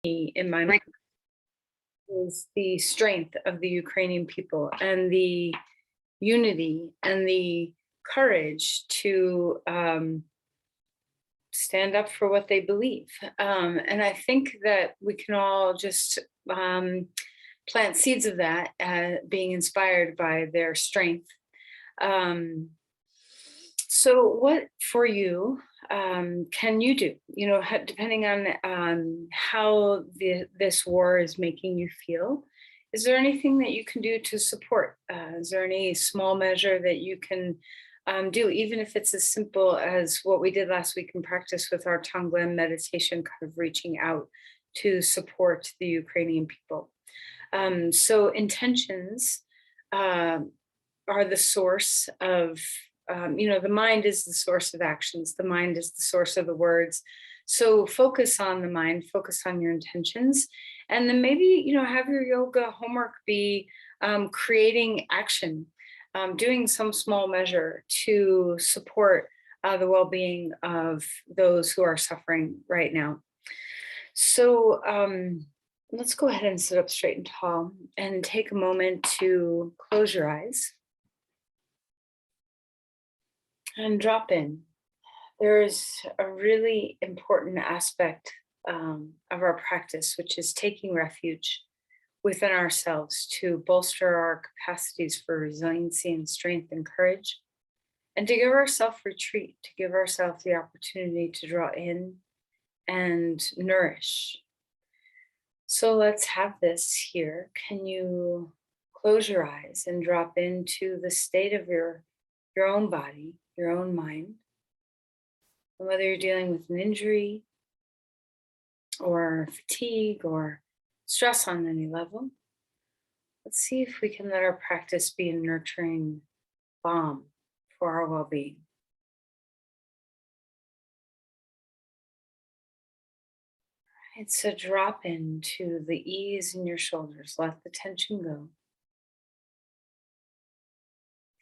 in my mind is the strength of the Ukrainian people and the unity and the courage to stand up for what they believe. And I think that we can all just plant seeds of that, being inspired by their strength. Um, so, what for you can you do? Depending on how this war is making you feel, is there anything that you can do to support? Is there any small measure that you can do, even if it's as simple as what we did last week in practice with our Tonglen meditation, kind of reaching out to support the Ukrainian people? So intentions are the source of, the mind is the source of actions, the mind is the source of the words. So focus on the mind, focus on your intentions, and then maybe, have your yoga homework be creating action, doing some small measure to support the well-being of those who are suffering right now. So let's go ahead and sit up straight and tall and take a moment to close your eyes and drop in. There's a really important aspect of our practice, which is taking refuge within ourselves to bolster our capacities for resiliency and strength and courage, and to give ourselves retreat, to give ourselves the opportunity to draw in and nourish. So let's have this here. Can you close your eyes and drop into the state of your own body, your own mind? And whether you're dealing with an injury or fatigue or stress on any level, let's see if we can let our practice be a nurturing balm for our well-being. It's a drop into the ease in your shoulders. Let the tension go.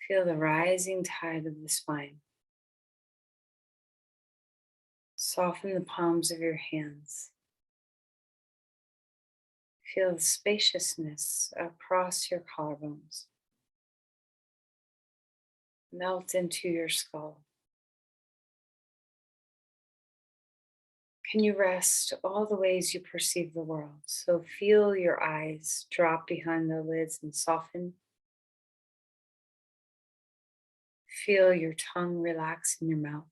Feel the rising tide of the spine. Soften the palms of your hands. Feel the spaciousness across your collarbones. Melt into your skull. Can you rest all the ways you perceive the world? So feel your eyes drop behind their lids and soften. Feel your tongue relax in your mouth.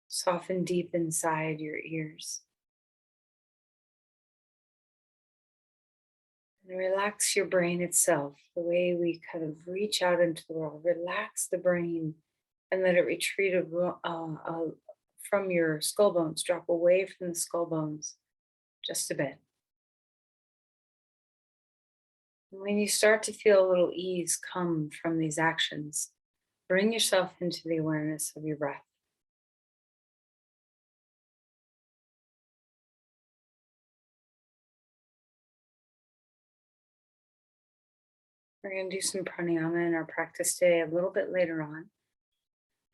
Soften deep inside your ears. And relax your brain itself, the way we kind of reach out into the world. Relax the brain and let it retreat from your skull bones, drop away from the skull bones just a bit. And when you start to feel a little ease come from these actions, bring yourself into the awareness of your breath. We're going to do some pranayama in our practice today a little bit later on.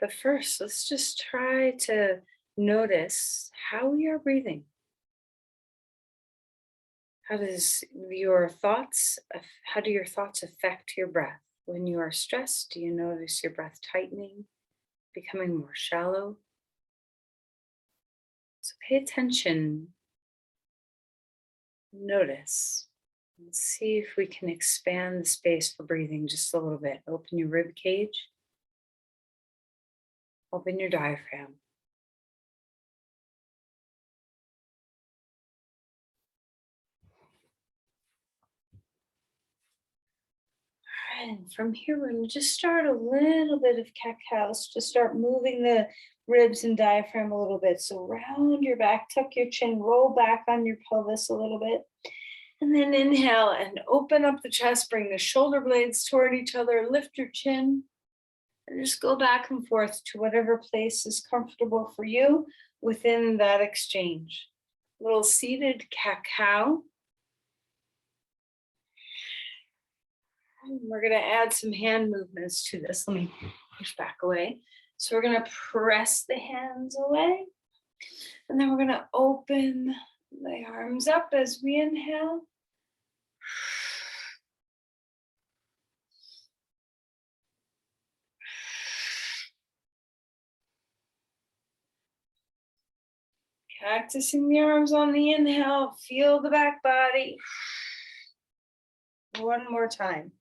But first, let's just try to notice how we are breathing. How do your thoughts affect your breath? When you are stressed, do you notice your breath tightening, becoming more shallow? So pay attention, notice. Let's see if we can expand the space for breathing just a little bit. Open your rib cage. Open your diaphragm. And from here, we're going to just start a little bit of cat-cows, just start moving the ribs and diaphragm a little bit. So round your back, tuck your chin, roll back on your pelvis a little bit. And then inhale and open up the chest, bring the shoulder blades toward each other, lift your chin, and just go back and forth to whatever place is comfortable for you within that exchange. A little seated cat-cow. We're going to add some hand movements to this. Let me push back away. So we're going to press the hands away. And then we're going to open the arms up as we inhale. Cactusing the arms on the inhale, feel the back body. One more time.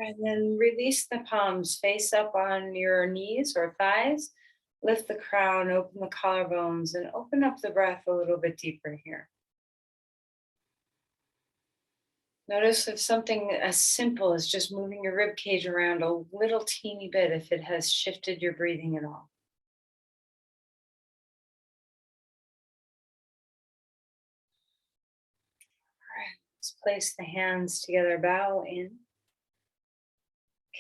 And then release the palms, face up on your knees or thighs. Lift the crown, open the collarbones, and open up the breath a little bit deeper here. Notice if something as simple as just moving your rib cage around a little teeny bit, if it has shifted your breathing at all. All right, let's place the hands together, bow in.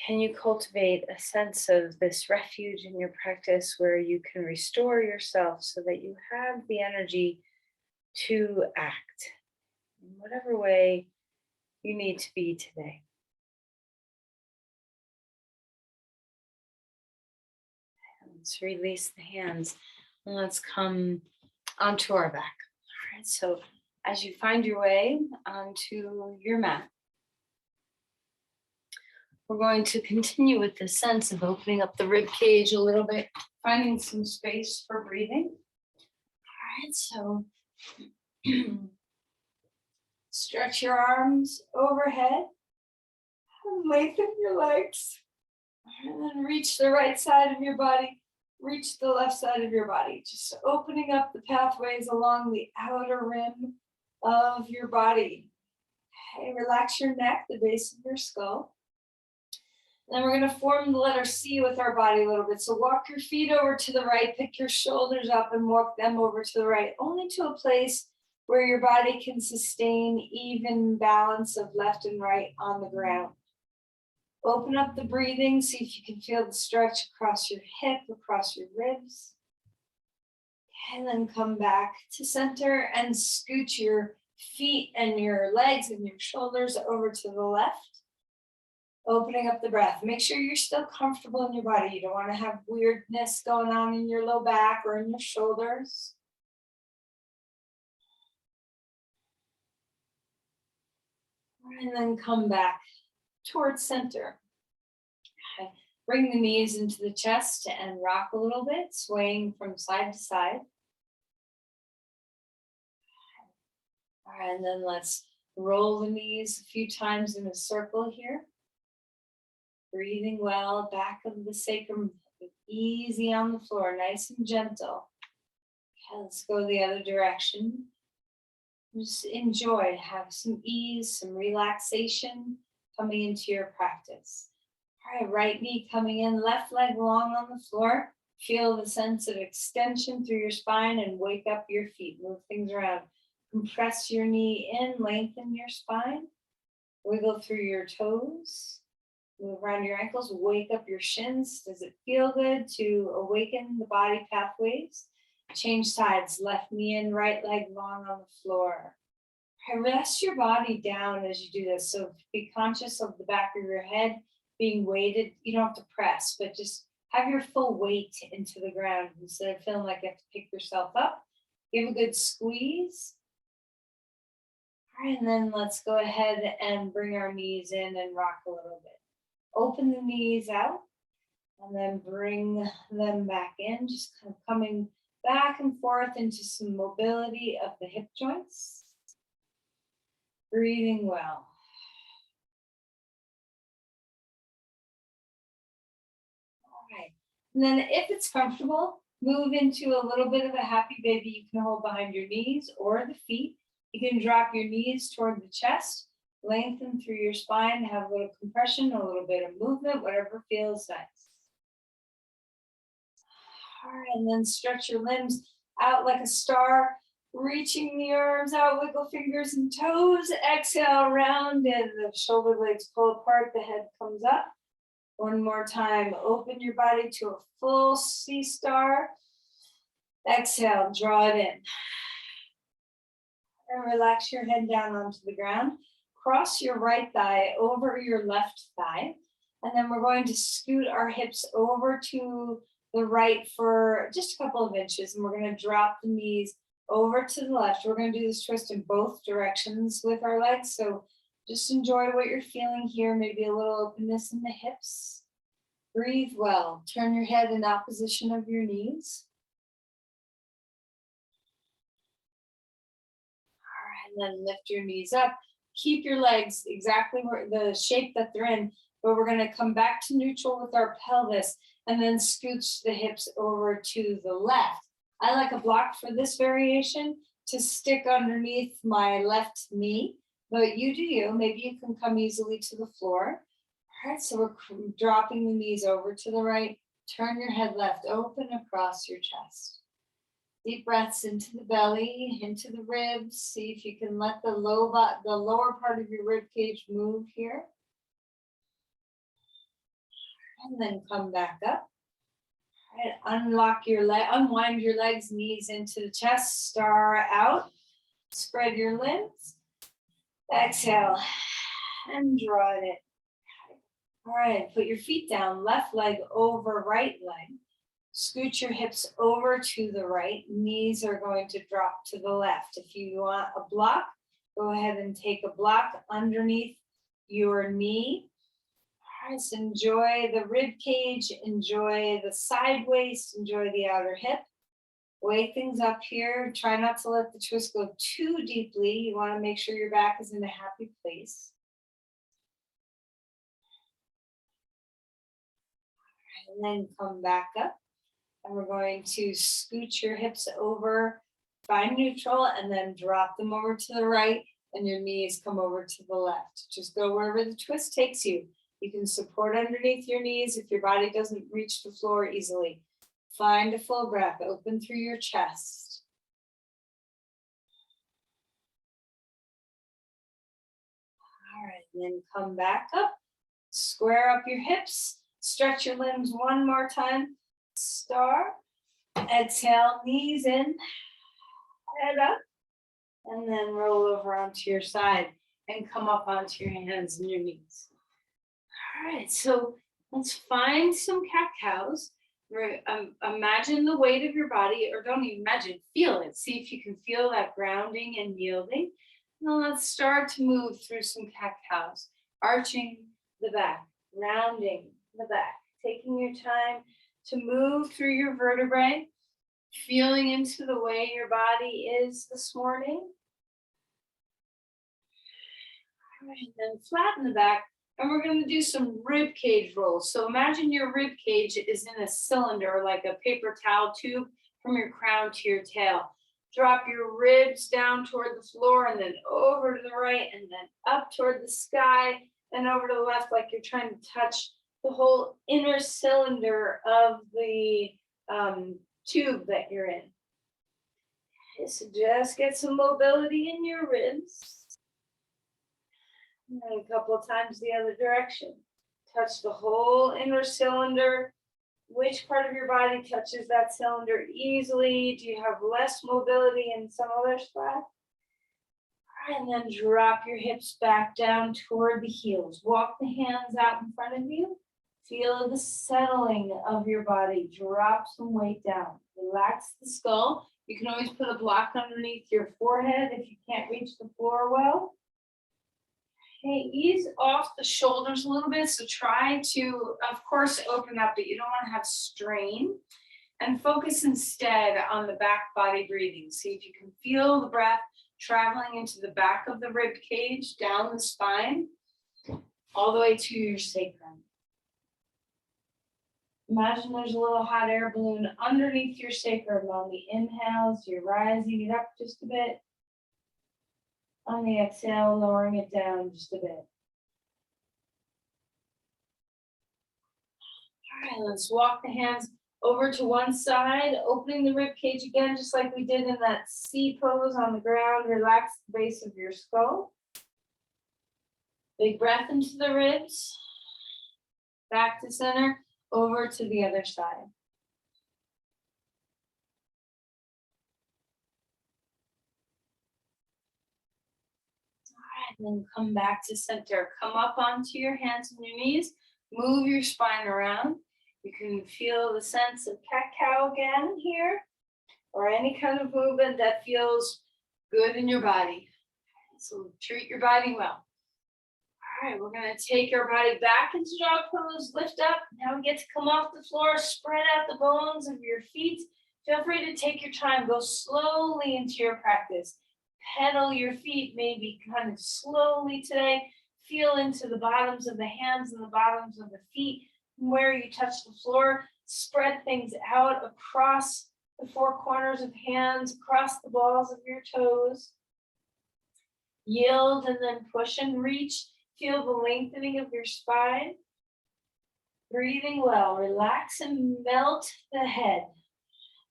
Can you cultivate a sense of this refuge in your practice where you can restore yourself so that you have the energy to act in whatever way you need to be today? Let's release the hands and let's come onto our back. All right, so as you find your way onto your mat, we're going to continue with the sense of opening up the rib cage a little bit, finding some space for breathing. All right, so stretch your arms overhead and lengthen your legs. And then reach the right side of your body, reach the left side of your body. Just opening up the pathways along the outer rim of your body. Okay, relax your neck, the base of your skull. Then we're going to form the letter C with our body a little bit. So walk your feet over to the right, pick your shoulders up and walk them over to the right, only to a place where your body can sustain even balance of left and right on the ground. Open up the breathing, see if you can feel the stretch across your hip, across your ribs. And then come back to center and scoot your feet and your legs and your shoulders over to the left. Opening up the breath. Make sure you're still comfortable in your body. You don't want to have weirdness going on in your low back or in your shoulders. And then come back towards center. Okay. Bring the knees into the chest and rock a little bit, swaying from side to side. All right, and then let's roll the knees a few times in a circle here. Breathing well, back of the sacrum, easy on the floor, nice and gentle. Okay, let's go the other direction. Just enjoy, have some ease, some relaxation coming into your practice. All right, right knee coming in, left leg long on the floor. Feel the sense of extension through your spine and wake up your feet. Move things around. Compress your knee in, lengthen your spine. Wiggle through your toes. Move around your ankles, wake up your shins. Does it feel good to awaken the body pathways? Change sides, left knee in, right leg long on the floor. Rest your body down as you do this. So be conscious of the back of your head being weighted. You don't have to press, but just have your full weight into the ground instead of feeling like you have to pick yourself up. Give a good squeeze. All right, and then let's go ahead and bring our knees in and rock a little bit. Open the knees out and then bring them back in, just kind of coming back and forth into some mobility of the hip joints. Breathing well. All right, and then if it's comfortable, move into a little bit of a happy baby. You can hold behind your knees or the feet. You can drop your knees toward the chest. Lengthen through your spine, have a little compression, a little bit of movement, whatever feels nice. All right, and then stretch your limbs out like a star, reaching the arms out, wiggle fingers and toes. Exhale, round and the shoulder blades pull apart, the head comes up. One more time, open your body to a full C star. Exhale, draw it in. And relax your head down onto the ground. Cross your right thigh over your left thigh. And then we're going to scoot our hips over to the right for just a couple of inches, and we're going to drop the knees over to the left. We're going to do this twist in both directions with our legs. So just enjoy what you're feeling here. Maybe a little openness in the hips. Breathe well. Turn your head in opposition of your knees. All right, and then lift your knees up. Keep your legs exactly where the shape that they're in, but we're going to come back to neutral with our pelvis and then scooch the hips over to the left. I like a block for this variation to stick underneath my left knee, but you do you. Maybe you can come easily to the floor. All right, so we're dropping the knees over to the right. Turn your head left, open across your chest. Deep breaths into the belly, into the ribs. See if you can let the lower part of your rib cage move here. And then come back up. Unlock your leg, unwind your legs, knees into the chest, star out. Spread your limbs. Exhale and draw it in. All right, put your feet down, left leg over right leg. Scoot your hips over to the right. Knees are going to drop to the left. If you want a block, go ahead and take a block underneath your knee. All right, so enjoy the rib cage, enjoy the side waist, enjoy the outer hip. Weigh things up here. Try not to let the twist go too deeply. You want to make sure your back is in a happy place. And then come back up. And we're going to scoot your hips over, find neutral, and then drop them over to the right, and your knees come over to the left. Just go wherever the twist takes you. You can support underneath your knees if your body doesn't reach the floor easily. Find a full breath, open through your chest. All right, and then come back up, square up your hips, stretch your limbs one more time. Star, exhale, knees in, head up, and then roll over onto your side and come up onto your hands and your knees. All right, so let's find some cat-cows. Imagine the weight of your body, or don't even imagine, feel it. See if you can feel that grounding and yielding. Now let's start to move through some cat-cows, arching the back, rounding the back, taking your time to move through your vertebrae, feeling into the way your body is this morning. All right, then flatten the back, and we're going to do some rib cage rolls. So imagine your rib cage is in a cylinder, like a paper towel tube, from your crown to your tail. Drop your ribs down toward the floor, and then over to the right, and then up toward the sky, and over to the left, like you're trying to touch the whole inner cylinder of the tube that you're in. So just get some mobility in your ribs. And then a couple of times the other direction. Touch the whole inner cylinder. Which part of your body touches that cylinder easily? Do you have less mobility in some other spot? And then drop your hips back down toward the heels. Walk the hands out in front of you. Feel the settling of your body. Drop some weight down. Relax the skull. You can always put a block underneath your forehead if you can't reach the floor well. Okay, ease off the shoulders a little bit. So try to, of course, open up, but you don't want to have strain. And focus instead on the back body breathing. See if you can feel the breath traveling into the back of the rib cage, down the spine, all the way to your sacrum. Imagine there's a little hot air balloon underneath your sacrum. On the inhales, you're rising it up just a bit. On the exhale, lowering it down just a bit. All right, let's walk the hands over to one side, opening the rib cage again, just like we did in that C pose on the ground. Relax the base of your skull. Big breath into the ribs. Back to center, over to the other side. All right, then come back to center. Come up onto your hands and your knees. Move your spine around. You can feel the sense of cat-cow again here, or any kind of movement that feels good in your body. So treat your body well. All right, we're gonna take our body back into dog pose, lift up. Now we get to come off the floor, spread out the bones of your feet. Feel free to take your time, go slowly into your practice. Pedal your feet, maybe kind of slowly today. Feel into the bottoms of the hands and the bottoms of the feet. Where you touch the floor, spread things out across the four corners of hands, across the balls of your toes. Yield and then push and reach. Feel the lengthening of your spine. Breathing well, relax and melt the head.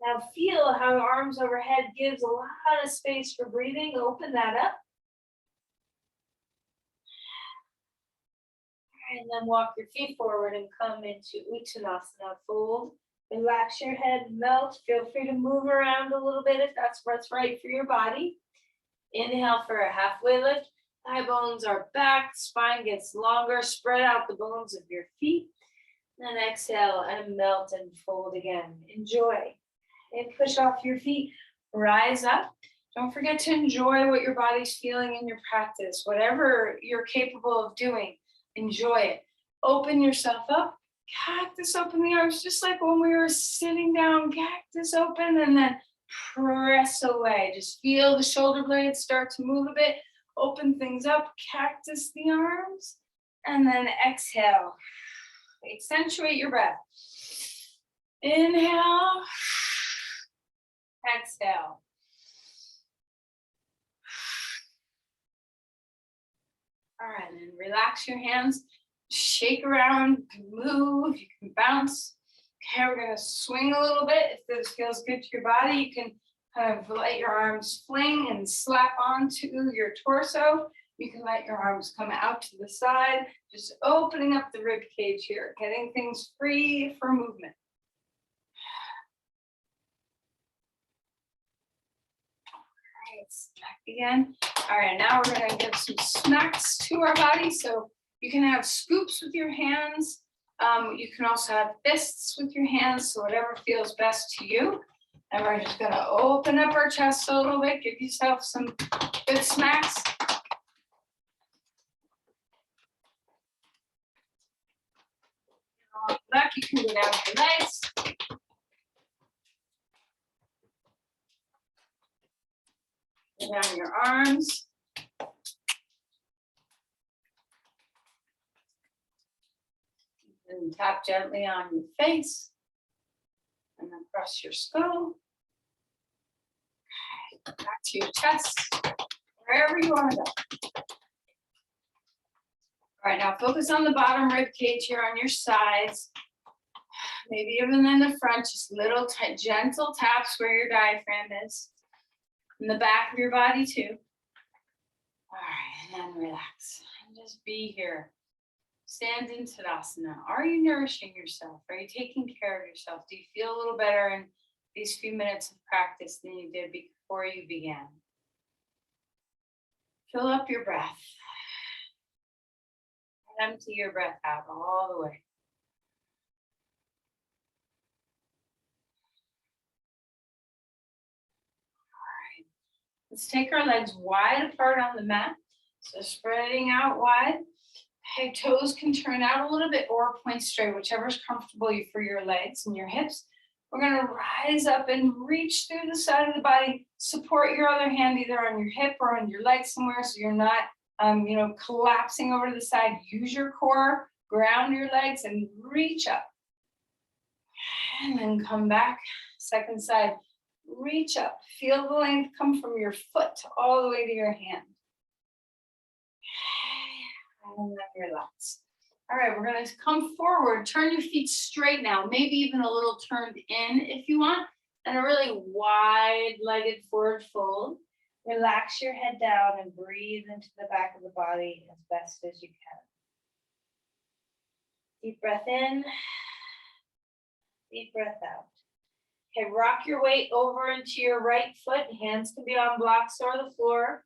Now feel how the arms overhead gives a lot of space for breathing. Open that up. And then walk your feet forward and come into Uttanasana, fold. Relax your head, melt. Feel free to move around a little bit if that's what's right for your body. Inhale for a halfway lift. Thigh bones are back, spine gets longer. Spread out the bones of your feet. Then exhale and melt and fold again. Enjoy. And push off your feet, rise up. Don't forget to enjoy what your body's feeling in your practice. Whatever you're capable of doing, enjoy it. Open yourself up. Cactus open the arms, just like when we were sitting down, cactus open, and then press away. Just feel the shoulder blades start to move a bit. Open things up, cactus the arms, and then exhale. Accentuate your breath. Inhale. Exhale. All right, and then relax your hands, shake around, you can move, you can bounce. Okay, we're gonna swing a little bit. If this feels good to your body, you can kind of let your arms fling and slap onto your torso. You can let your arms come out to the side, just opening up the rib cage here, getting things free for movement. Back again. All right, now we're going to give some smacks to our body. So you can have scoops with your hands. You can also have fists with your hands. So whatever feels best to you. And we're just going to open up our chest a little bit. Give yourself some good smacks. Back, you can go down to your legs. Down your arms. And tap gently on your face. And then press your skull. Okay. Back to your chest. Wherever you want to go. All right, now focus on the bottom rib cage here on your sides. Maybe even in the front, just little gentle taps where your diaphragm is. In the back of your body too. All right, and then relax and just be here. Stand in Tadasana. Are you nourishing yourself? Are you taking care of yourself? Do you feel a little better in these few minutes of practice than you did before you began? Fill up your breath. And empty your breath out all the way. Let's take our legs wide apart on the mat. So spreading out wide. Okay, toes can turn out a little bit or point straight, whichever's comfortable for your legs and your hips. We're gonna rise up and reach through the side of the body. Support your other hand either on your hip or on your leg somewhere so you're not collapsing over to the side. Use your core, ground your legs and reach up. And then come back, second side. Reach up, feel the length come from your foot all the way to your hand. And then relax. All right, we're gonna come forward, turn your feet straight now, maybe even a little turned in if you want, and a really wide-legged forward fold. Relax your head down and breathe into the back of the body as best as you can. Deep breath in, deep breath out. Okay, rock your weight over into your right foot. Hands can be on blocks or the floor.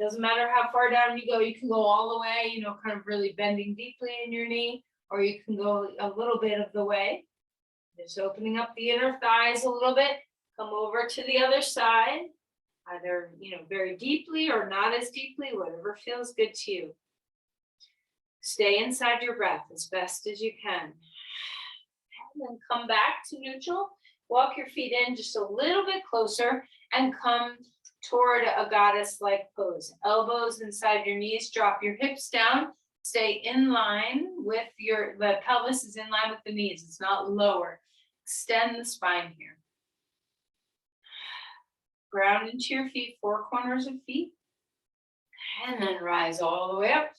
Doesn't matter how far down you go. You can go all the way, kind of really bending deeply in your knee, or you can go a little bit of the way. Just opening up the inner thighs a little bit. Come over to the other side, either, very deeply or not as deeply, whatever feels good to you. Stay inside your breath as best as you can. And then come back to neutral. Walk your feet in just a little bit closer and come toward a goddess-like pose. Elbows inside your knees, drop your hips down. Stay in line with the pelvis is in line with the knees. It's not lower. Extend the spine here. Ground into your feet, four corners of feet. And then rise all the way up.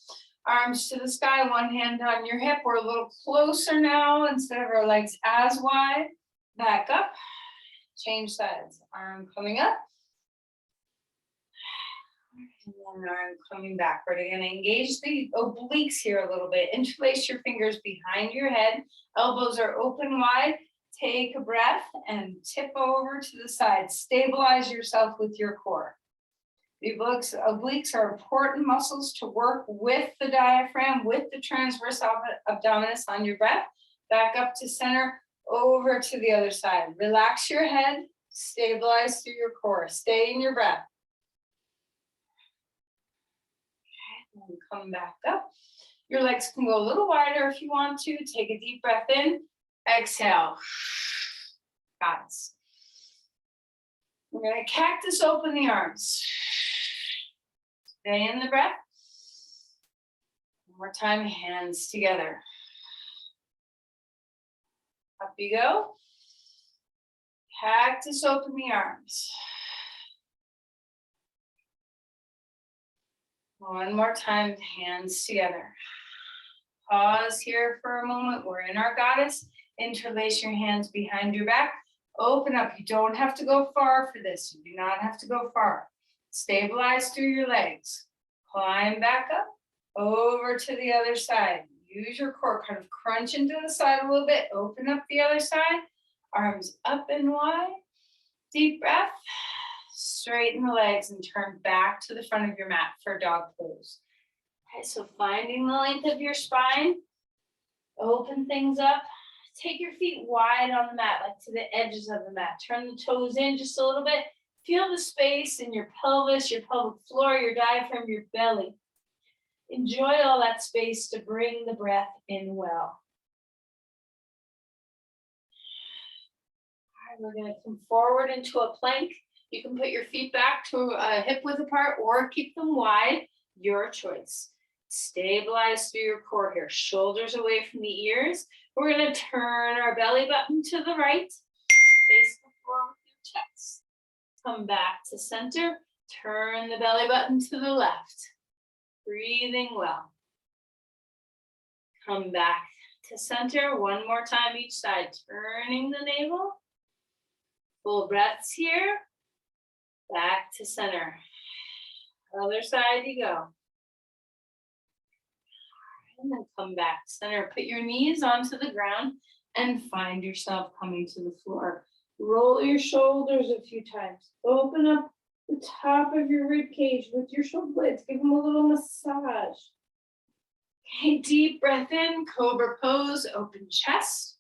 Arms to the sky, one hand on your hip. We're a little closer now instead of our legs as wide. Back up. Change sides. Arm coming up. And then arm coming back. We're going to engage the obliques here a little bit. Interlace your fingers behind your head. Elbows are open wide. Take a breath and tip over to the side. Stabilize yourself with your core. The obliques are important muscles to work with the diaphragm, with the transverse abdominis on your breath. Back up to center, over to the other side. Relax your head, stabilize through your core. Stay in your breath. Okay, and come back up. Your legs can go a little wider if you want to. Take a deep breath in, exhale. Guys. We're going to cactus open the arms. Stay in the breath. One more time, hands together. Up you go. Cactus open the arms. One more time, hands together. Pause here for a moment. We're in our goddess. Interlace your hands behind your back. Open up. You don't have to go far for this. You do not have to go far. Stabilize through your legs. Climb back up. Over to the other side. Use your core. Kind of crunch into the side a little bit. Open up the other side. Arms up and wide. Deep breath. Straighten the legs and turn back to the front of your mat for dog pose. Okay, so finding the length of your spine. Open things up. Take your feet wide on the mat, like to the edges of the mat. Turn the toes in just a little bit. Feel the space in your pelvis, your pelvic floor, your diaphragm, your belly. Enjoy all that space to bring the breath in well. All right, we're going to come forward into a plank. You can put your feet back to hip width apart or keep them wide, your choice. Stabilize through your core here. Shoulders away from the ears. We're going to turn our belly button to the right. Face the floor with your chest. Come back to center. Turn the belly button to the left. Breathing well. Come back to center. One more time each side. Turning the navel. Full breaths here. Back to center. Other side you go. And then come back to center. Put your knees onto the ground and find yourself coming to the floor. Roll your shoulders a few times. Open up the top of your rib cage with your shoulder blades. Give them a little massage. Okay, deep breath in, cobra pose, open chest.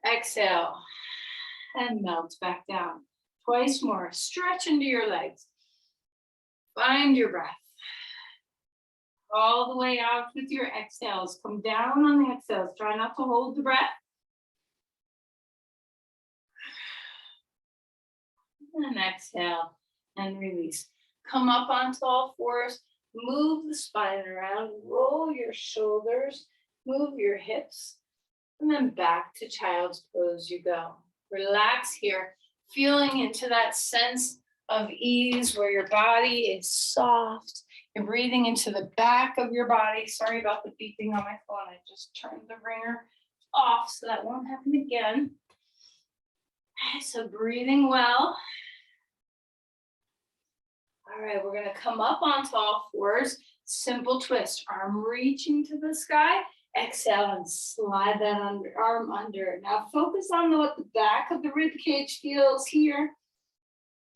Exhale and melt back down. Twice more. Stretch into your legs. Find your breath. All the way out with your exhales. Come down on the exhales. Try not to hold the breath. And exhale and release. Come up onto all fours. Move the spine around. Roll your shoulders. Move your hips. And then back to child's pose you go. Relax here. Feeling into that sense of ease where your body is soft. You're breathing into the back of your body. Sorry about the beeping on my phone. I just turned the ringer off so that won't happen again. So breathing well. All right, we're going to come up onto all fours. Simple twist. Arm reaching to the sky. Exhale and slide that arm under. Now focus on what the back of the rib cage feels here.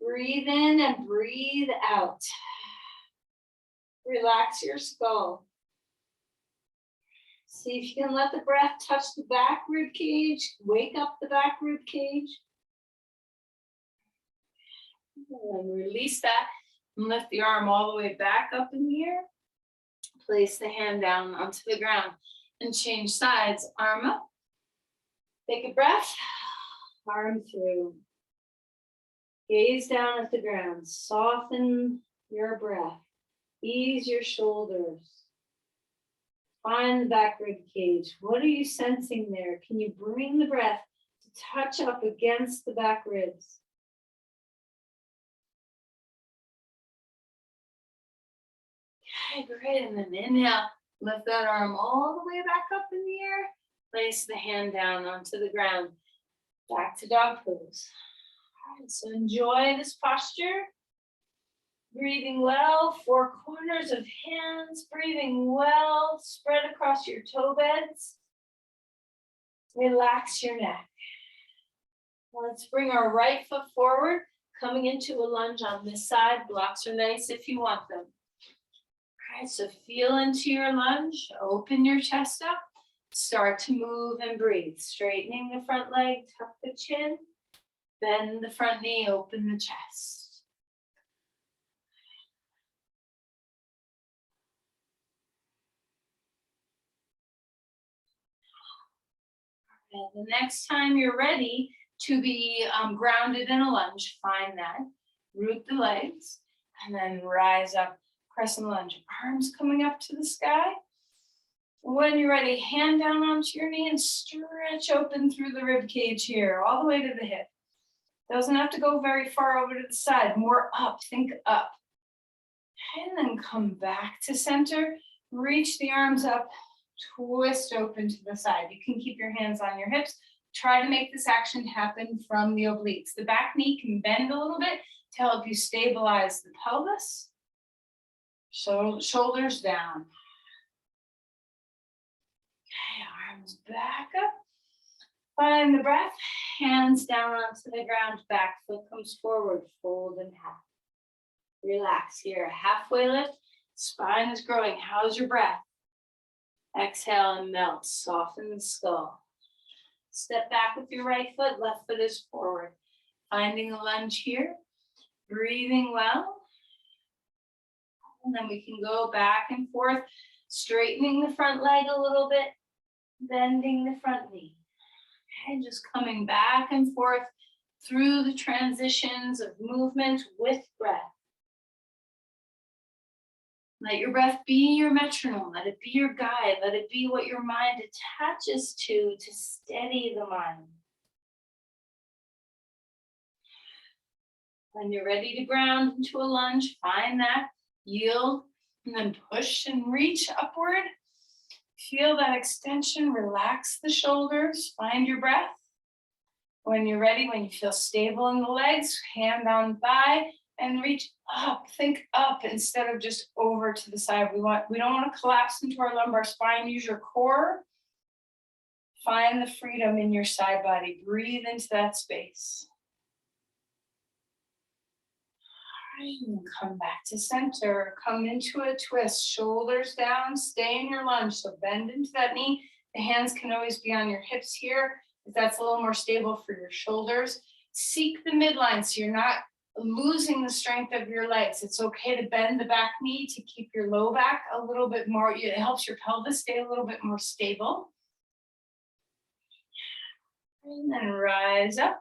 Breathe in and breathe out. Relax your skull. See if you can let the breath touch the back rib cage, wake up the back rib cage. And release that and lift the arm all the way back up in the air. Place the hand down onto the ground and change sides, arm up. Take a breath, arm through. Gaze down at the ground, soften your breath, ease your shoulders. Find the back rib cage. What are you sensing there? Can you bring the breath to touch up against the back ribs? Okay, great. And then inhale, lift that arm all the way back up in the air. Place the hand down onto the ground. Back to dog pose. All right, so enjoy this posture. Breathing well, four corners of hands, breathing well, spread across your toe beds. Relax your neck. Let's bring our right foot forward, coming into a lunge on this side. Blocks are nice if you want them. All right, so feel into your lunge, open your chest up, start to move and breathe. Straightening the front leg, tuck the chin, bend the front knee, open the chest. And the next time you're ready to be grounded in a lunge, find that, root the legs, and then rise up, crescent lunge. Arms coming up to the sky. When you're ready, hand down onto your knee and stretch open through the rib cage here, all the way to the hip. Doesn't have to go very far over to the side, more up, think up. And then come back to center, reach the arms up, twist open to the side. You can keep your hands on your hips. Try to make this action happen from the obliques. The back knee can bend a little bit to help you stabilize the pelvis. So shoulders down. Okay, arms back up. Find the breath. Hands down onto the ground. Back foot comes forward. Fold in half. Relax here. Halfway lift. Spine is growing. How's your breath? Exhale and melt. Soften the skull. Step back with your right foot. Left foot is forward. Finding a lunge here. Breathing well. And then we can go back and forth, straightening the front leg a little bit, bending the front knee. Okay, just coming back and forth through the transitions of movement with breath. Let your breath be your metronome. Let it be your guide. Let it be what your mind attaches to steady the mind. When you're ready to ground into a lunge, find that, yield, and then push and reach upward. Feel that extension, relax the shoulders, find your breath. When you're ready, when you feel stable in the legs, hand on thigh, and reach up, think up instead of just over to the side. We don't want to collapse into our lumbar spine. Use your core. Find the freedom in your side body. Breathe into that space. All right, and come back to center. Come into a twist. Shoulders down. Stay in your lunge. So bend into that knee. The hands can always be on your hips here, if that's a little more stable for your shoulders. Seek the midline so you're not losing the strength of your legs. It's okay to bend the back knee to keep your low back a little bit more. It helps your pelvis stay a little bit more stable. And then rise up.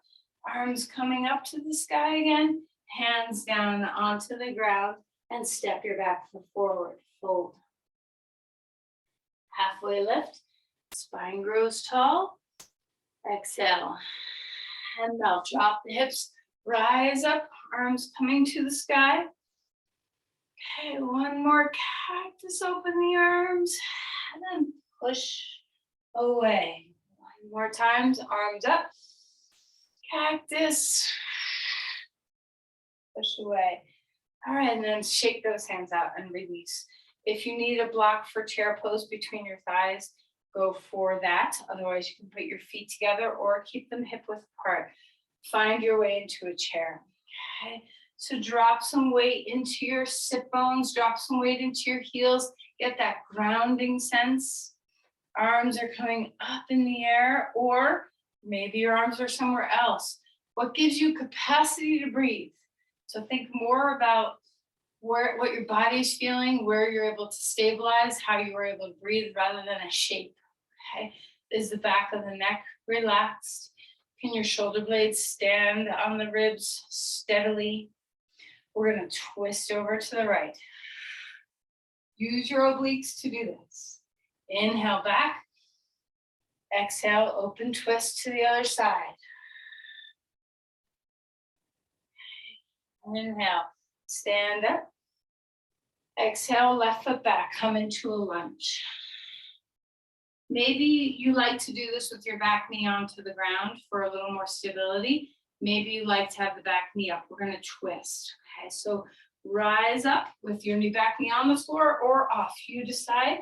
Arms coming up to the sky again. Hands down onto the ground and step your back foot forward. Fold. Halfway lift. Spine grows tall. Exhale. And now drop the hips. Rise up, arms coming to the sky. Okay, one more cactus, open the arms, and then push away. One more time, arms up, cactus, push away. All right, and then shake those hands out and release. If you need a block for chair pose between your thighs, go for that. Otherwise, you can put your feet together or keep them hip width apart. Find your way into a chair. Okay, so drop some weight into your sit bones, drop some weight into your heels, get that grounding sense. Arms are coming up in the air, or maybe your arms are somewhere else. What gives you capacity to breathe? So think more about what your body's feeling, where you're able to stabilize, how you were able to breathe rather than a shape. Okay. Is the back of the neck relaxed? Can your shoulder blades stand on the ribs steadily? We're going to twist over to the right. Use your obliques to do this. Inhale back. Exhale, open twist to the other side. Inhale, stand up. Exhale, left foot back, come into a lunge. Maybe you like to do this with your back knee onto the ground for a little more stability. Maybe you like to have the back knee up. We're gonna twist, okay? So rise up with your back knee on the floor or off, you decide.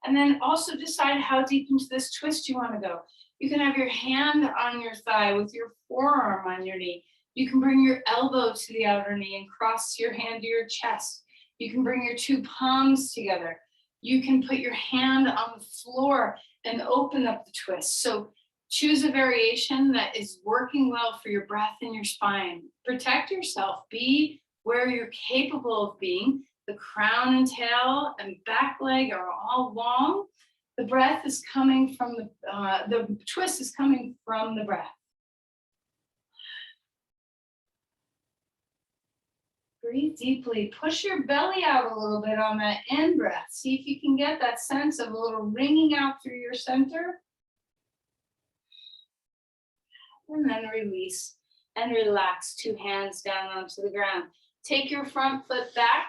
And then also decide how deep into this twist you wanna go. You can have your hand on your thigh with your forearm on your knee. You can bring your elbow to the outer knee and cross your hand to your chest. You can bring your two palms together. You can put your hand on the floor and open up the twist. So choose a variation that is working well for your breath and your spine. Protect yourself. Be where you're capable of being. The crown and tail and back leg are all long. The breath is coming from the twist is coming from the breath. Breathe deeply. Push your belly out a little bit on that in breath. See if you can get that sense of a little ringing out through your center. And then release and relax. Two hands down onto the ground. Take your front foot back,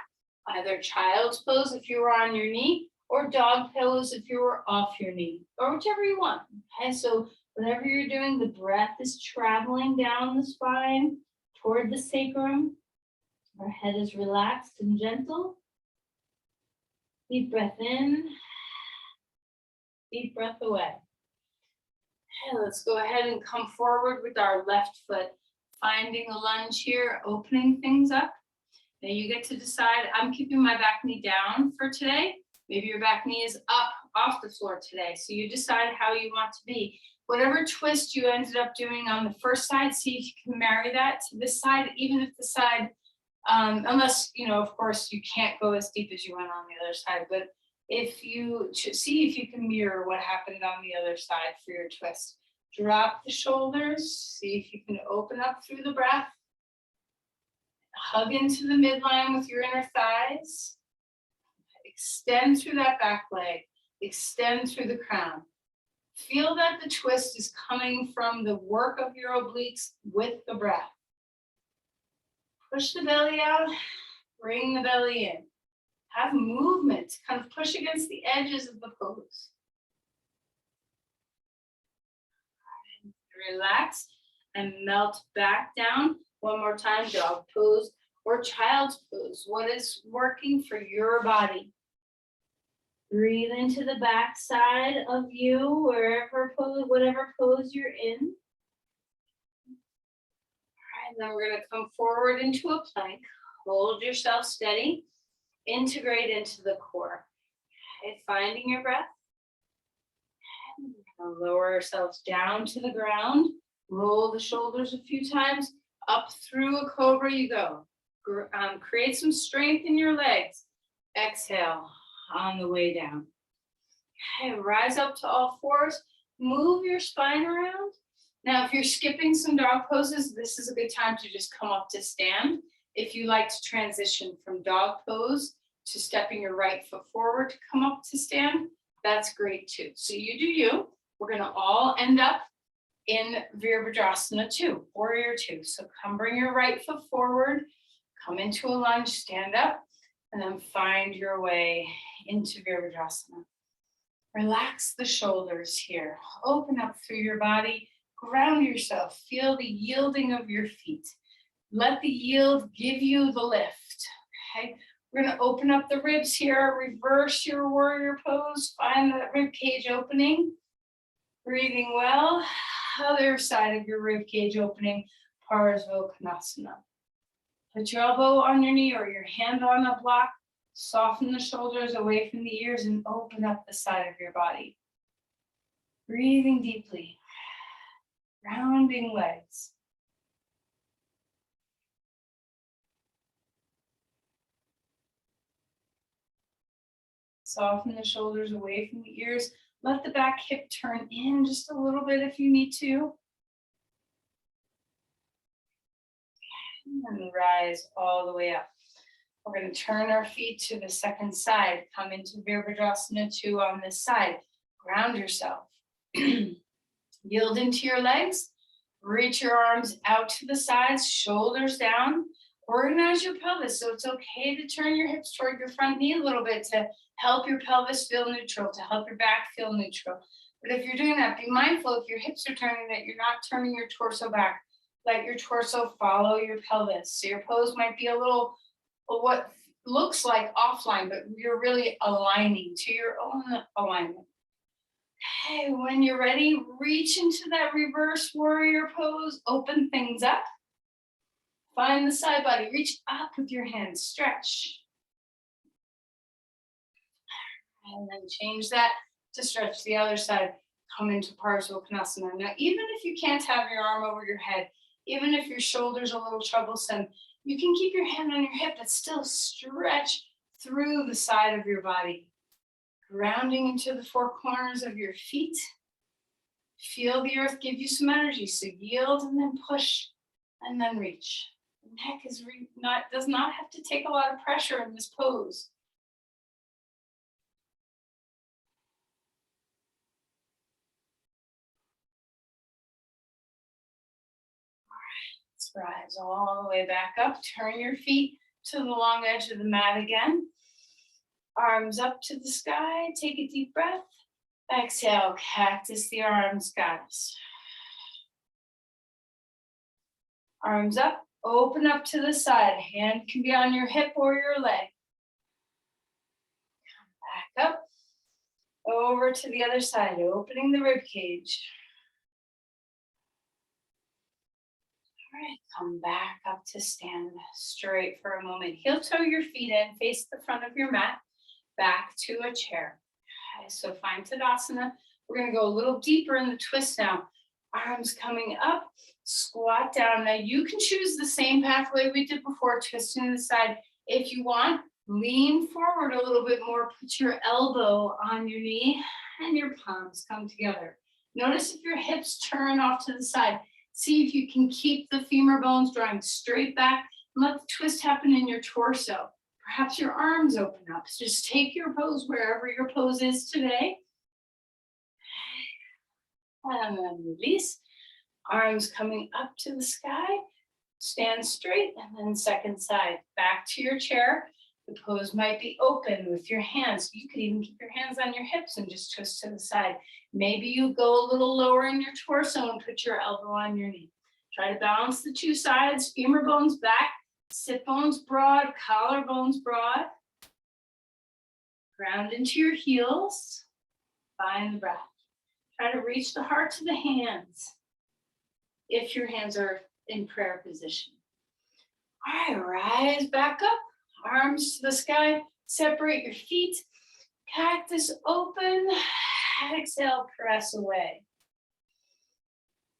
either child's pose if you were on your knee, or dog pose if you were off your knee, or whichever you want. Okay, so whatever you're doing, the breath is traveling down the spine toward the sacrum. Our head is relaxed and gentle. Deep breath in, deep breath away. Okay, let's go ahead and come forward with our left foot, finding a lunge here, opening things up. Now you get to decide, I'm keeping my back knee down for today. Maybe your back knee is up off the floor today. So you decide how you want to be. Whatever twist you ended up doing on the first side, see if you can marry that to this side, even if the side, unless, of course, you can't go as deep as you went on the other side. But if you see if you can mirror what happened on the other side for your twist. Drop the shoulders, see if you can open up through the breath. Hug into the midline with your inner thighs. Extend through that back leg. Extend through the crown. Feel that the twist is coming from the work of your obliques with the breath. Push the belly out, bring the belly in. Have movement, kind of push against the edges of the pose. Relax and melt back down. One more time, dog pose or child's pose. What is working for your body? Breathe into the back side of you, whatever pose you're in. All right, then we're going to come forward into a plank. Hold yourself steady. Integrate into the core. Okay, finding your breath. Lower ourselves down to the ground. Roll the shoulders a few times. Up through a cobra you go. Create some strength in your legs. Exhale on the way down. Okay, rise up to all fours. Move your spine around. Now, if you're skipping some dog poses, this is a good time to just come up to stand. If you like to transition from dog pose to stepping your right foot forward to come up to stand, that's great too. So you do you. We're going to all end up in Virabhadrasana 2, Warrior 2. So come bring your right foot forward, come into a lunge, stand up, and then find your way into Virabhadrasana. Relax the shoulders here. Open up through your body. Ground yourself. Feel the yielding of your feet. Let the yield give you the lift. Okay. We're going to open up the ribs here. Reverse your warrior pose. Find that rib cage opening. Breathing well. Other side of your rib cage opening. Parsvottanasana. Put your elbow on your knee or your hand on a block. Soften the shoulders away from the ears and open up the side of your body. Breathing deeply, rounding legs. Soften the shoulders away from the ears. Let the back hip turn in just a little bit if you need to. And rise all the way up. We're going to turn our feet to the second side. Come into Virabhadrasana 2 on this side. Ground yourself. Yield into your legs. Reach your arms out to the sides, shoulders down. Organize your pelvis. So it's okay to turn your hips toward your front knee a little bit to help your pelvis feel neutral, to help your back feel neutral. But if you're doing that, be mindful if your hips are turning that you're not turning your torso back. Let your torso follow your pelvis. So your pose might be a little, what looks like offline, but you're really aligning to your own alignment. Okay, when you're ready, reach into that reverse warrior pose, open things up. Find the side body, reach up with your hands, stretch. And then change that to stretch the other side. Come into Parsvottanasana. Now, even if you can't have your arm over your head, even if your shoulder's a little troublesome, you can keep your hand on your hip, but still stretch through the side of your body. Grounding into the four corners of your feet. Feel the earth give you some energy. So yield and then push and then reach. The neck does not have to take a lot of pressure in this pose. Let's rise all the way back up. Turn your feet to the long edge of the mat again. Arms up to the sky. Take a deep breath. Exhale, cactus the arms, goddess. Arms up, open up to the side. Hand can be on your hip or your leg. Come back up. Over to the other side, opening the rib cage. All right, come back up to stand straight for a moment. Heel toe your feet in, face the front of your mat, back to a chair. Okay, so find Tadasana. We're gonna go a little deeper in the twist now. Arms coming up, squat down. Now you can choose the same pathway we did before, twisting to the side. If you want, lean forward a little bit more, put your elbow on your knee and your palms come together. Notice if your hips turn off to the side. See if you can keep the femur bones drawing straight back. Let the twist happen in your torso. Perhaps your arms open up. So just take your pose wherever your pose is today. And then release. Arms coming up to the sky. Stand straight and then second side. Back to your chair. The pose might be open with your hands. You could even keep your hands on your hips and just twist to the side. Maybe you go a little lower in your torso and put your elbow on your knee. Try to balance the two sides, femur bones back, sit bones broad, collarbones broad. Ground into your heels. Find the breath. Try to reach the heart to the hands if your hands are in prayer position. All right, rise back up. Arms to the sky, separate your feet, cactus open, exhale, press away.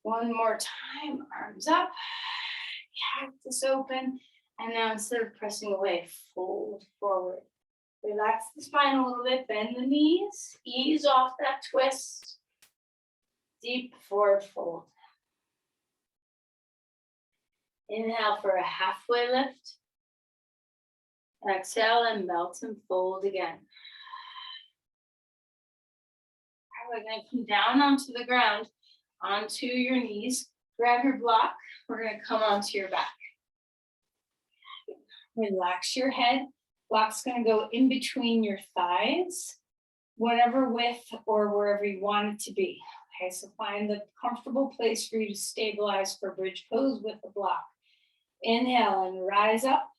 One more time, arms up, cactus open, and now instead of pressing away, fold forward. Relax the spine a little bit, bend the knees, ease off that twist, deep forward fold. Inhale for a halfway lift. Exhale and melt and fold again. All right, we're going to come down onto the ground, onto your knees. Grab your block. We're going to come onto your back. Relax your head. Block's going to go in between your thighs, whatever width or wherever you want it to be. Okay, so find the comfortable place for you to stabilize for bridge pose with the block. Inhale and rise up.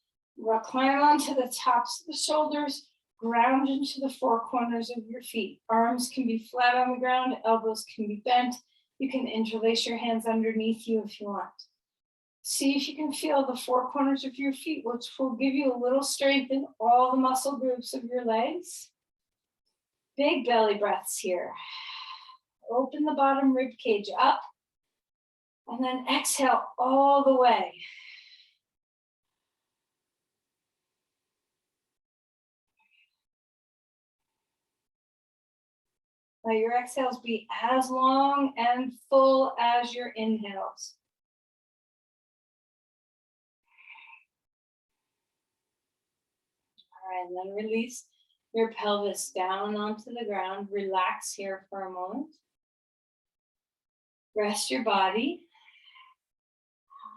Climb onto the tops of the shoulders, ground into the four corners of your feet. Arms can be flat on the ground, elbows can be bent. You can interlace your hands underneath you if you want. See if you can feel the four corners of your feet, which will give you a little strength in all the muscle groups of your legs. Big belly breaths here. Open the bottom rib cage up. And then exhale all the way. Let your exhales be as long and full as your inhales. All right, and then release your pelvis down onto the ground. Relax here for a moment. Rest your body.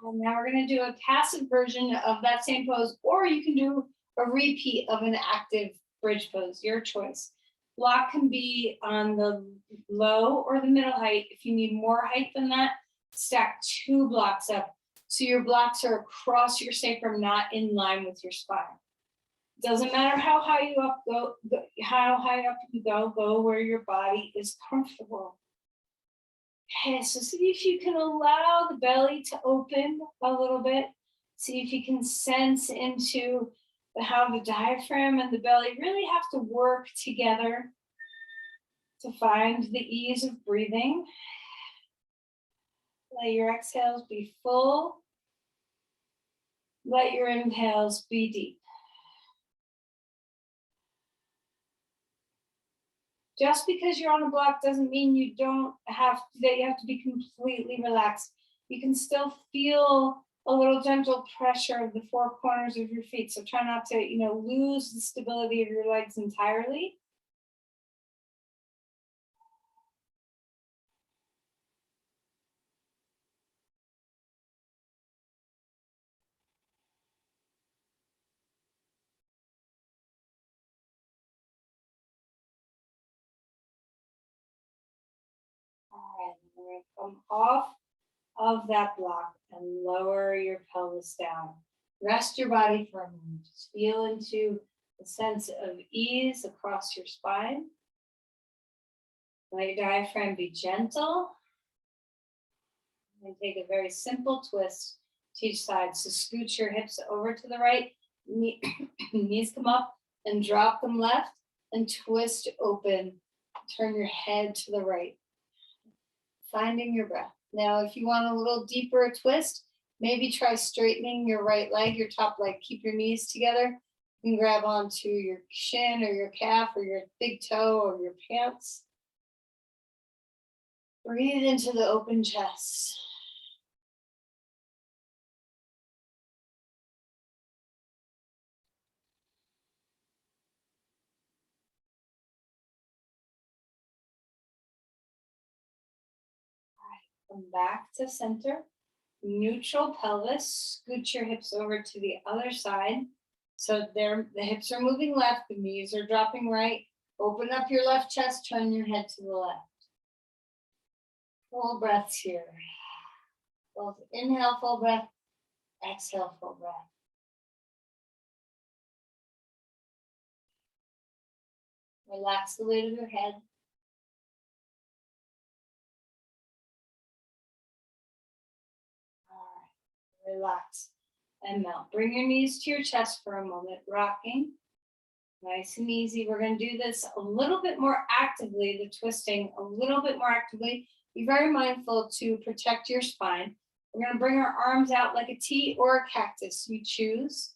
And now we're going to do a passive version of that same pose, or you can do a repeat of an active bridge pose, your choice. Block can be on the low or the middle height. If you need more height than that, stack 2 blocks up. So your blocks are across your sacrum, not in line with your spine. Doesn't matter how high you go, how high up you go where your body is comfortable. Okay, so see if you can allow the belly to open a little bit. See if you can sense into how the diaphragm and the belly really have to work together to find the ease of breathing. Let your exhales be full. Let your inhales be deep. Just because you're on a block doesn't mean you have to be completely relaxed. You can still feel a little gentle pressure of the 4 corners of your feet. So try not to, lose the stability of your legs entirely. All right, we're going to come off of that block and lower your pelvis down. Rest your body for a moment. Just feel into a sense of ease across your spine. Let your diaphragm be gentle. And take a very simple twist to each side. So scoot your hips over to the right, knees come up and drop them left, and twist open. Turn your head to the right. Finding your breath. Now, if you want a little deeper twist, maybe try straightening your right leg, your top leg. Keep your knees together. You can grab onto your shin or your calf or your big toe or your pants. Breathe into the open chest. Come back to center. Neutral pelvis. Scoot your hips over to the other side. So the hips are moving left, the knees are dropping right. Open up your left chest, turn your head to the left. Full breaths here. Both inhale, full breath. Exhale, full breath. Relax the weight of your head. All right, relax and melt. Bring your knees to your chest for a moment, rocking. Nice and easy. We're going to do this a little bit more actively, the twisting a little bit more actively. Be very mindful to protect your spine. We're going to bring our arms out like a T or a cactus, you choose.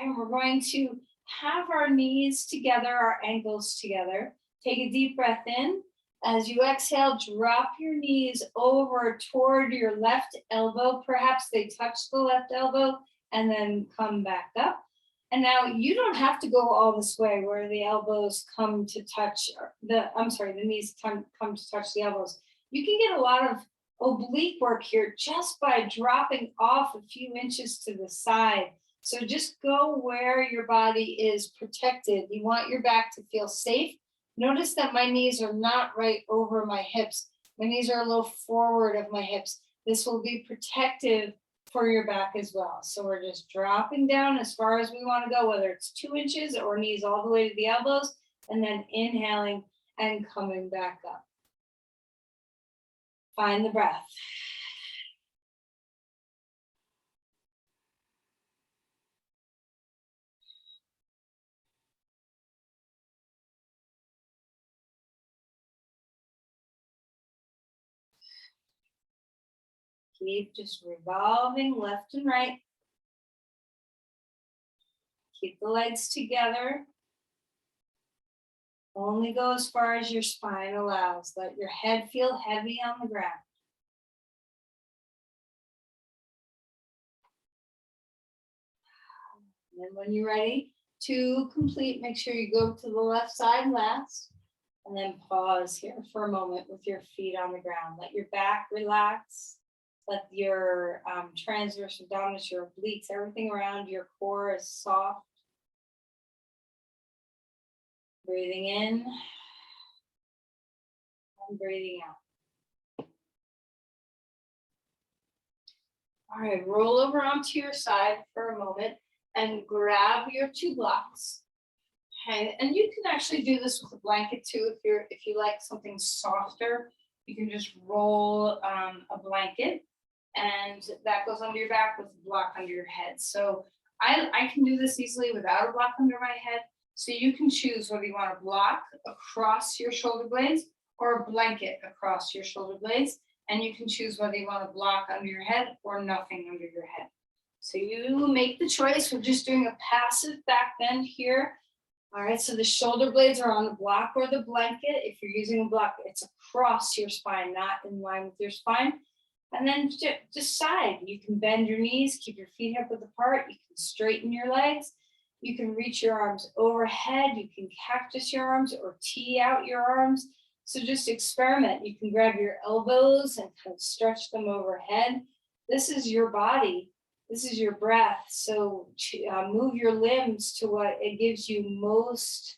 And we're going to have our knees together, our ankles together. Take a deep breath in. As you exhale, drop your knees over toward your left elbow. Perhaps they touch the left elbow, and then come back up. And now you don't have to go all this way where the elbows come to touch the knees come to touch the elbows. You can get a lot of oblique work here just by dropping off a few inches to the side. So just go where your body is protected. You want your back to feel safe. Notice that my knees are not right over my hips. My knees are a little forward of my hips. This will be protective for your back as well. So we're just dropping down as far as we want to go, whether it's 2 inches or knees all the way to the elbows, and then inhaling and coming back up. Find the breath. Keep just revolving left and right. Keep the legs together. Only go as far as your spine allows. Let your head feel heavy on the ground. And then when you're ready to complete, make sure you go to the left side last. And then pause here for a moment with your feet on the ground. Let your back relax. Let your transverse abdominis, your obliques, everything around your core is soft. Breathing in and breathing out. All right, roll over onto your side for a moment and grab your 2 blocks. Okay, and you can actually do this with a blanket too. If you like something softer, you can just roll a blanket, and that goes under your back with a block under your head. So I can do this easily without a block under my head. So you can choose whether you want a block across your shoulder blades or a blanket across your shoulder blades, and you can choose whether you want a block under your head or nothing under your head. So you make the choice. We're just doing a passive back bend here. All right, so the shoulder blades are on the block or the blanket. If you're using a block, it's across your spine, not in line with your spine. And then decide. You can bend your knees, keep your feet hip width apart. You can straighten your legs. You can reach your arms overhead. You can cactus your arms or tee out your arms. So just experiment. You can grab your elbows and kind of stretch them overhead. This is your body. This is your breath. So move your limbs to what it gives you most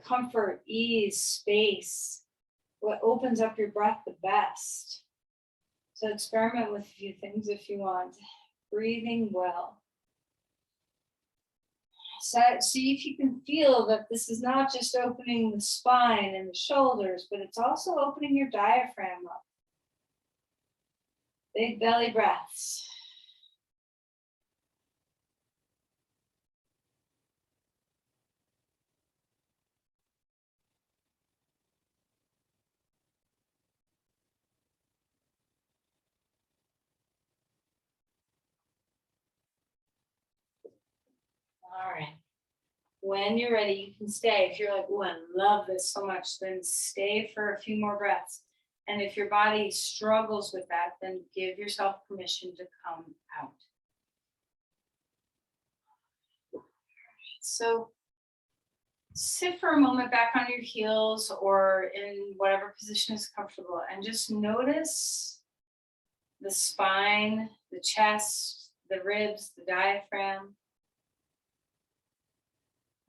comfort, ease, space, what opens up your breath the best. So experiment with a few things if you want. Breathing well. So see if you can feel that this is not just opening the spine and the shoulders, but it's also opening your diaphragm up. Big belly breaths. All right. When you're ready, you can stay. If you're like, oh, I love this so much, then stay for a few more breaths. And if your body struggles with that, then give yourself permission to come out. So sit for a moment back on your heels or in whatever position is comfortable, and just notice the spine, the chest, the ribs, the diaphragm.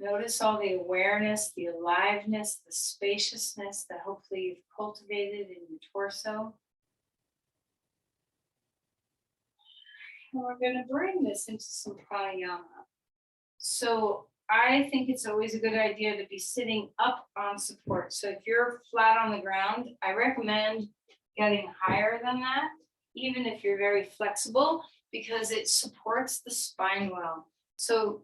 Notice all the awareness, the aliveness, the spaciousness that hopefully you've cultivated in your torso. And we're going to bring this into some pranayama. So I think it's always a good idea to be sitting up on support. So if you're flat on the ground, I recommend getting higher than that, even if you're very flexible, because it supports the spine well. So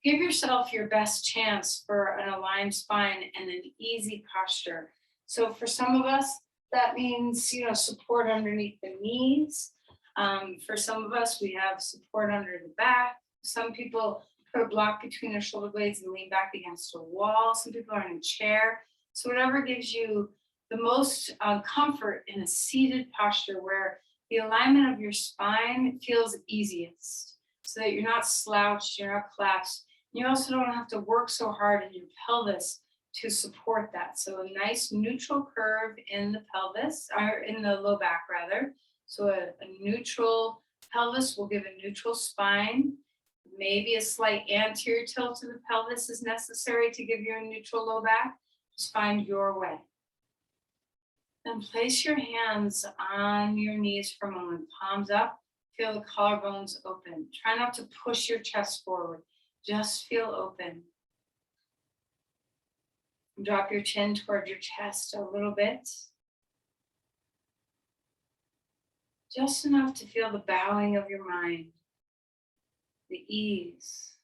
give yourself your best chance for an aligned spine and an easy posture. So for some of us, that means, support underneath the knees. For some of us, we have support under the back. Some people put a block between their shoulder blades and lean back against a wall. Some people are in a chair. So whatever gives you the most comfort in a seated posture where the alignment of your spine feels easiest, so that you're not slouched, you're not collapsed. You also don't have to work so hard in your pelvis to support that. So a nice neutral curve in the pelvis, or in the low back rather. So a neutral pelvis will give a neutral spine. Maybe a slight anterior tilt to the pelvis is necessary to give you a neutral low back. Just find your way. Then place your hands on your knees for a moment, palms up, feel the collarbones open. Try not to push your chest forward, just feel open. Drop your chin toward your chest a little bit. Just enough to feel the bowing of your mind, the ease.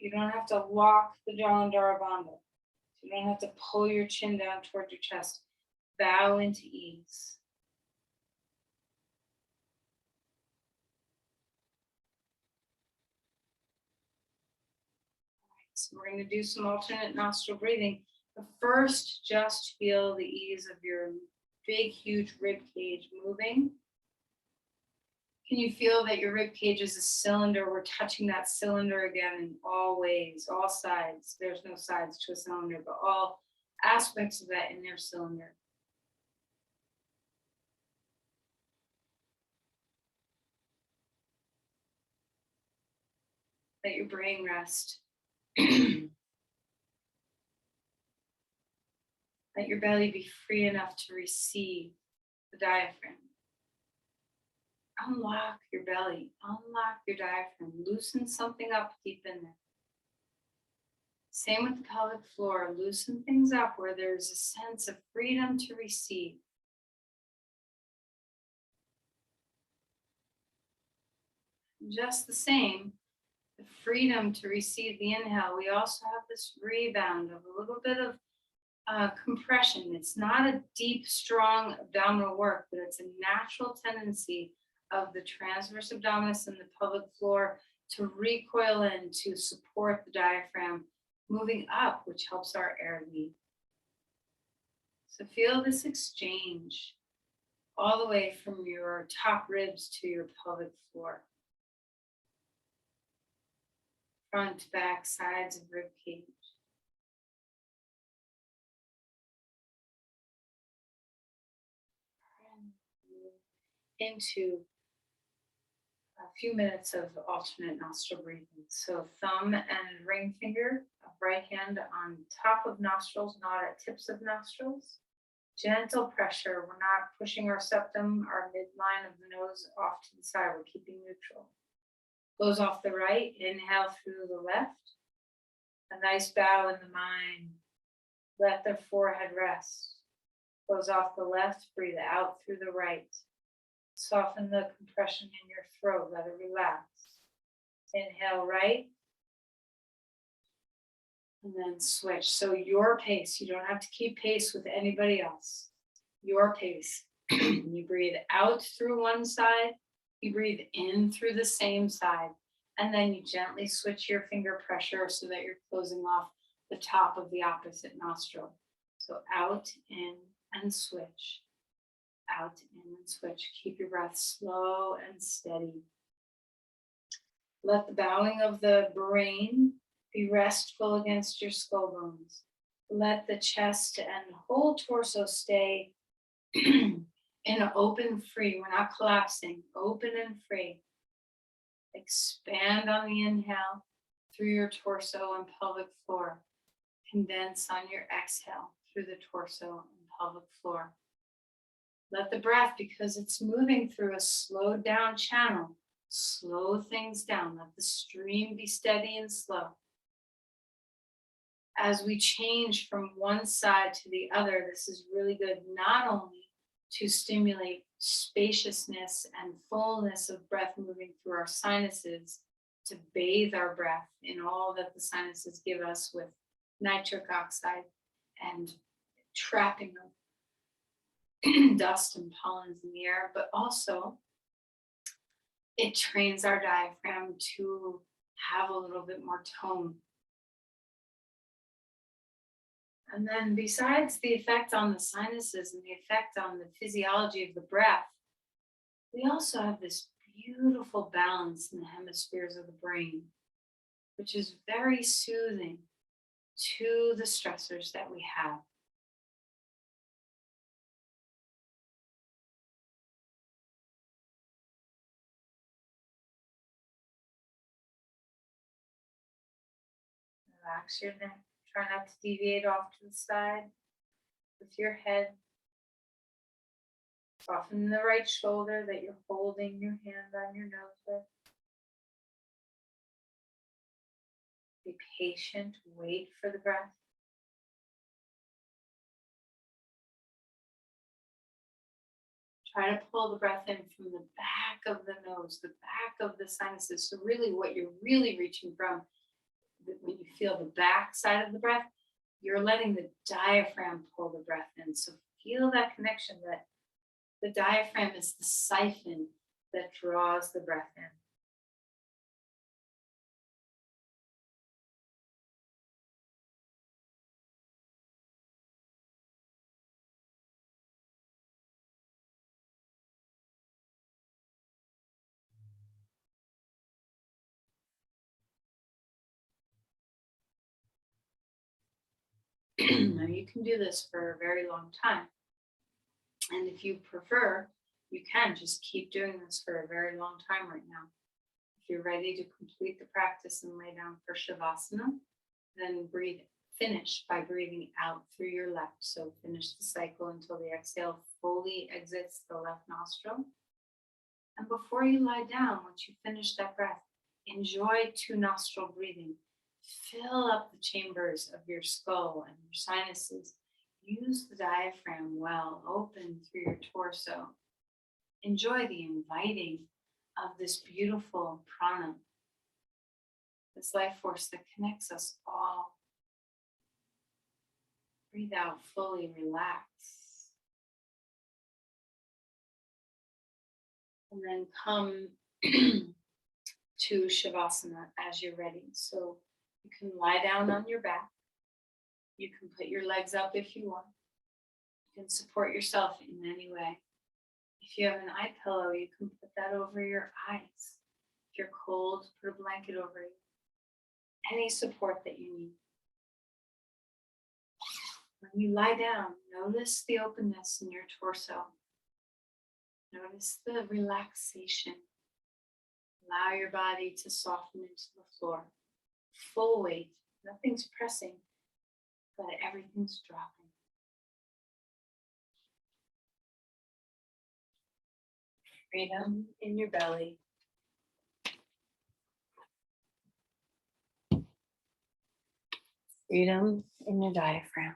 You don't have to lock the Jalandhara Bandha. You don't have to pull your chin down toward your chest. Bow into ease. So we're going to do some alternate nostril breathing. But first, just feel the ease of your big, huge rib cage moving. Can you feel that your rib cage is a cylinder? We're touching that cylinder again in all ways, all sides. There's no sides to a cylinder, but all aspects of that in their cylinder. Let your brain rest. Let your belly be free enough to receive the diaphragm. Unlock your belly, unlock your diaphragm, loosen something up deep in there. Same with the pelvic floor, loosen things up where there's a sense of freedom to receive. Just the same, the freedom to receive the inhale, we also have this rebound of a little bit of compression. It's not a deep, strong abdominal work, but it's a natural tendency of the transverse abdominis and the pelvic floor to recoil in to support the diaphragm moving up, which helps our air lead. So feel this exchange all the way from your top ribs to your pelvic floor. Front, back, sides of rib cage. Into a few minutes of alternate nostril breathing. So thumb and ring finger of right hand on top of nostrils, not at tips of nostrils. Gentle pressure. We're not pushing our septum, our midline of the nose off to the side. We're keeping neutral. Goes off the right. Inhale through the left. A nice bow in the mind. Let the forehead rest. Goes off the left. Breathe out through the right. Soften the compression in your throat. Let it relax. Inhale right. And then switch. So your pace. You don't have to keep pace with anybody else. Your pace. You breathe out through one side. You breathe in through the same side. And then you gently switch your finger pressure so that you're closing off the top of the opposite nostril. So out, in, and switch. Out, in, and switch. Keep your breath slow and steady. Let the bowing of the brain be restful against your skull bones. Let the chest and whole torso stay in an open, free. We're not collapsing. Open and free. Expand on the inhale through your torso and pelvic floor. Condense on your exhale through the torso and pelvic floor. Let the breath, because it's moving through a slowed down channel, slow things down. Let the stream be steady and slow. As we change from one side to the other, this is really good, not only to stimulate spaciousness and fullness of breath moving through our sinuses, to bathe our breath in all that the sinuses give us with nitric oxide and trapping of dust and pollens in the air, but also it trains our diaphragm to have a little bit more tone. And then besides the effect on the sinuses and the effect on the physiology of the breath, we also have this beautiful balance in the hemispheres of the brain, which is very soothing to the stressors that we have. Relax your neck. Try not to deviate off to the side with your head. Soften the right shoulder that you're holding your hand on your nose with. Be patient, wait for the breath. Try to pull the breath in from the back of the nose, the back of the sinuses. So really what you're really reaching from, when you feel the back side of the breath, you're letting the diaphragm pull the breath in. So feel that connection, that the diaphragm is the siphon that draws the breath in. Now you can do this for a very long time. And if you prefer, you can just keep doing this for a very long time right now. If you're ready to complete the practice and lay down for Shavasana, then finish by breathing out through your left. So finish the cycle until the exhale fully exits the left nostril. And before you lie down, once you finish that breath, enjoy 2 nostril breathing. Fill up the chambers of your skull and your sinuses. Use the diaphragm well, open through your torso. Enjoy the inviting of this beautiful prana, this life force that connects us all. Breathe out fully, relax. And then come to Shavasana as you're ready. So you can lie down on your back. You can put your legs up if you want. You can support yourself in any way. If you have an eye pillow, you can put that over your eyes. If you're cold, put a blanket over you. Any support that you need. When you lie down, notice the openness in your torso. Notice the relaxation. Allow your body to soften into the floor. Full weight, nothing's pressing, but everything's dropping. Freedom in your belly. Freedom in your diaphragm.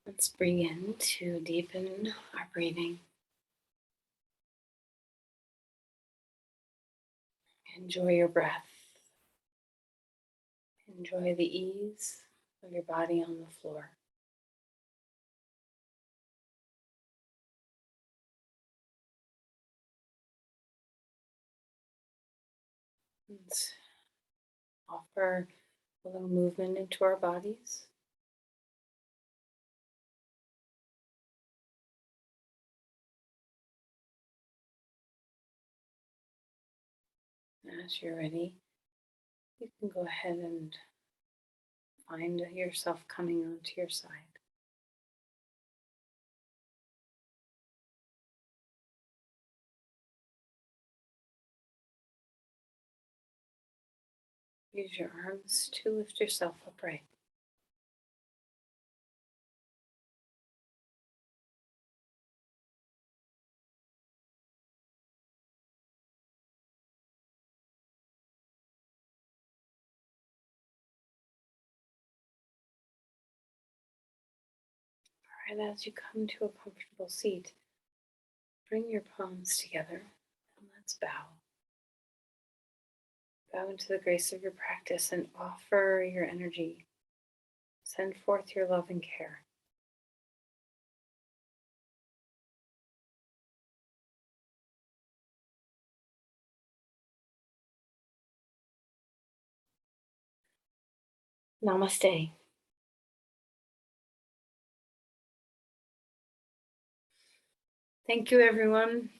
Let's begin to deepen our breathing. Enjoy your breath. Enjoy the ease of your body on the floor. Let's offer a little movement into our bodies. As you're ready, you can go ahead and find yourself coming onto your side. Use your arms to lift yourself upright. All right, as you come to a comfortable seat, bring your palms together and let's bow. Bow into the grace of your practice and offer your energy. Send forth your love and care. Namaste. Thank you, everyone.